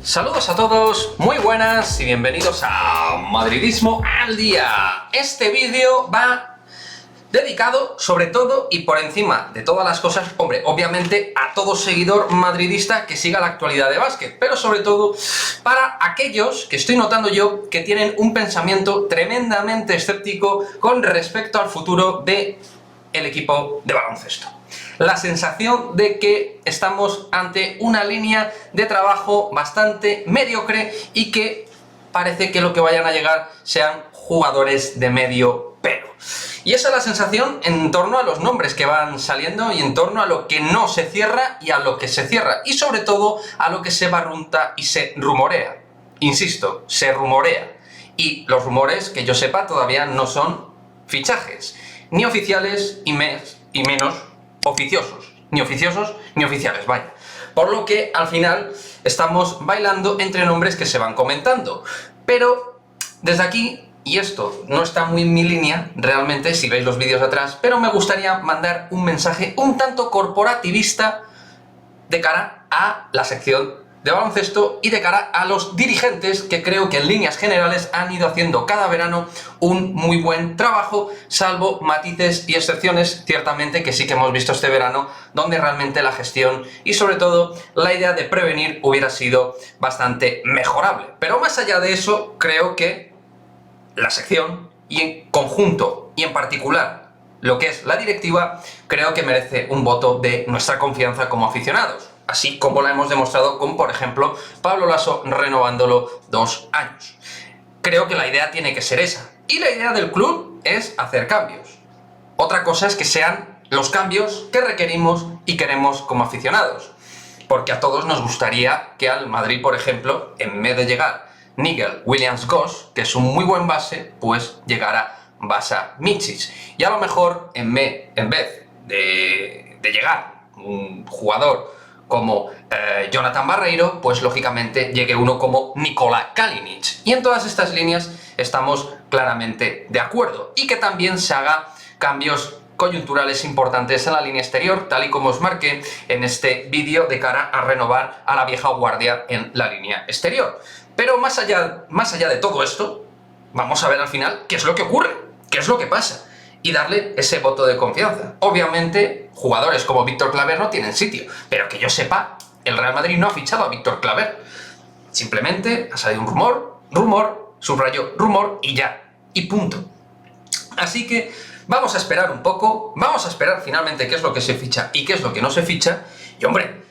Saludos a todos, muy buenas y bienvenidos a Madridismo al Día. Este vídeo va dedicado sobre todo y por encima de todas las cosas, hombre, obviamente a todo seguidor madridista que siga la actualidad de básquet, pero sobre todo para aquellos que estoy notando yo que tienen un pensamiento tremendamente escéptico con respecto al futuro del equipo de baloncesto. La sensación de que estamos ante una línea de trabajo bastante mediocre y que parece que lo que vayan a llegar sean jugadores de medio pelo. Y esa es la sensación en torno a los nombres que van saliendo y en torno a lo que no se cierra y a lo que se cierra. Y sobre todo a lo que se barrunta y se rumorea. Insisto, se rumorea. Y los rumores, que yo sepa, todavía no son fichajes. Ni oficiales y menos oficiosos. Ni oficiosos ni oficiales, vaya. Por lo que al final estamos bailando entre nombres que se van comentando. Pero desde aquí, y esto no está muy en mi línea realmente si veis los vídeos de atrás, pero me gustaría mandar un mensaje un tanto corporativista de cara a la sección de baloncesto y de cara a los dirigentes que creo que en líneas generales han ido haciendo cada verano un muy buen trabajo, salvo matices y excepciones ciertamente que sí que hemos visto este verano, donde realmente la gestión y sobre todo la idea de prevenir hubiera sido bastante mejorable. Pero más allá de eso, creo que la sección y en conjunto y en particular lo que es la directiva, creo que merece un voto de nuestra confianza como aficionados. Así como la hemos demostrado con, por ejemplo, Pablo Laso renovándolo 2 años. Creo que la idea tiene que ser esa. Y la idea del club es hacer cambios. Otra cosa es que sean los cambios que requerimos y queremos como aficionados. Porque a todos nos gustaría que al Madrid, por ejemplo, en vez de llegar Nigel Williams-Goss, que es un muy buen base, pues llegara Vasa Micic. Y a lo mejor, en vez de llegar un jugador como Jonathan Barreiro, pues lógicamente llegue uno como Nikola Kalinic. Y en todas estas líneas estamos claramente de acuerdo. Y que también se haga cambios coyunturales importantes en la línea exterior, tal y como os marqué en este vídeo de cara a renovar a la vieja guardia en la línea exterior. Pero más allá de todo esto, vamos a ver al final qué es lo que ocurre, qué es lo que pasa, y darle ese voto de confianza. Obviamente, jugadores como Víctor Claver no tienen sitio, pero que yo sepa, el Real Madrid no ha fichado a Víctor Claver. Simplemente ha salido un rumor, subrayo rumor y ya, y punto. Así que vamos a esperar un poco, vamos a esperar finalmente qué es lo que se ficha y qué es lo que no se ficha, y hombre,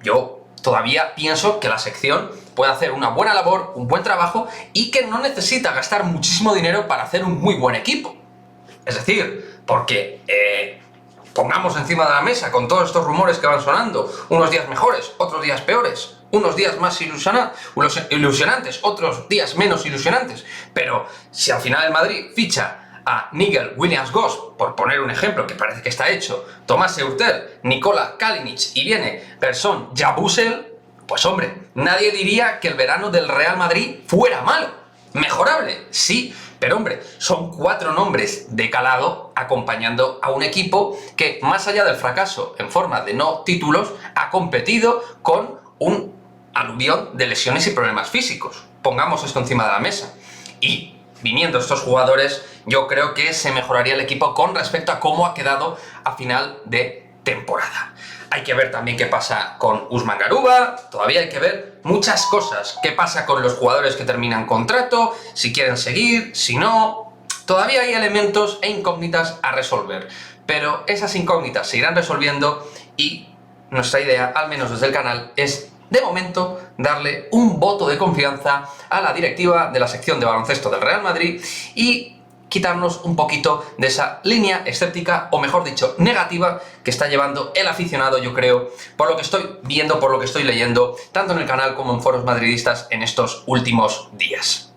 yo todavía pienso que la sección puede hacer una buena labor, un buen trabajo, y que no necesita gastar muchísimo dinero para hacer un muy buen equipo. Es decir, porque pongamos encima de la mesa con todos estos rumores que van sonando, unos días mejores, otros días peores, unos días más ilusionantes, otros días menos ilusionantes, pero si al final el Madrid ficha a Nigel Williams-Goss, por poner un ejemplo que parece que está hecho, Tomás Hurtel, Nikola Kalinic y viene Persson Yabusel, pues hombre, nadie diría que el verano del Real Madrid fuera malo. Mejorable, sí, pero hombre, son 4 nombres de calado acompañando a un equipo que, más allá del fracaso en forma de no títulos, ha competido con un aluvión de lesiones y problemas físicos. Pongamos esto encima de la mesa. Y viniendo estos jugadores, yo creo que se mejoraría el equipo con respecto a cómo ha quedado a final de temporada. Hay que ver también qué pasa con Usman Garuba, todavía hay que ver muchas cosas. Qué pasa con los jugadores que terminan contrato, si quieren seguir, si no. Todavía hay elementos e incógnitas a resolver, pero esas incógnitas se irán resolviendo y nuestra idea, al menos desde el canal, es de momento darle un voto de confianza a la directiva de la sección de baloncesto del Real Madrid y quitarnos un poquito de esa línea escéptica, o mejor dicho, negativa, que está llevando el aficionado, yo creo, por lo que estoy viendo, por lo que estoy leyendo, tanto en el canal como en foros madridistas en estos últimos días.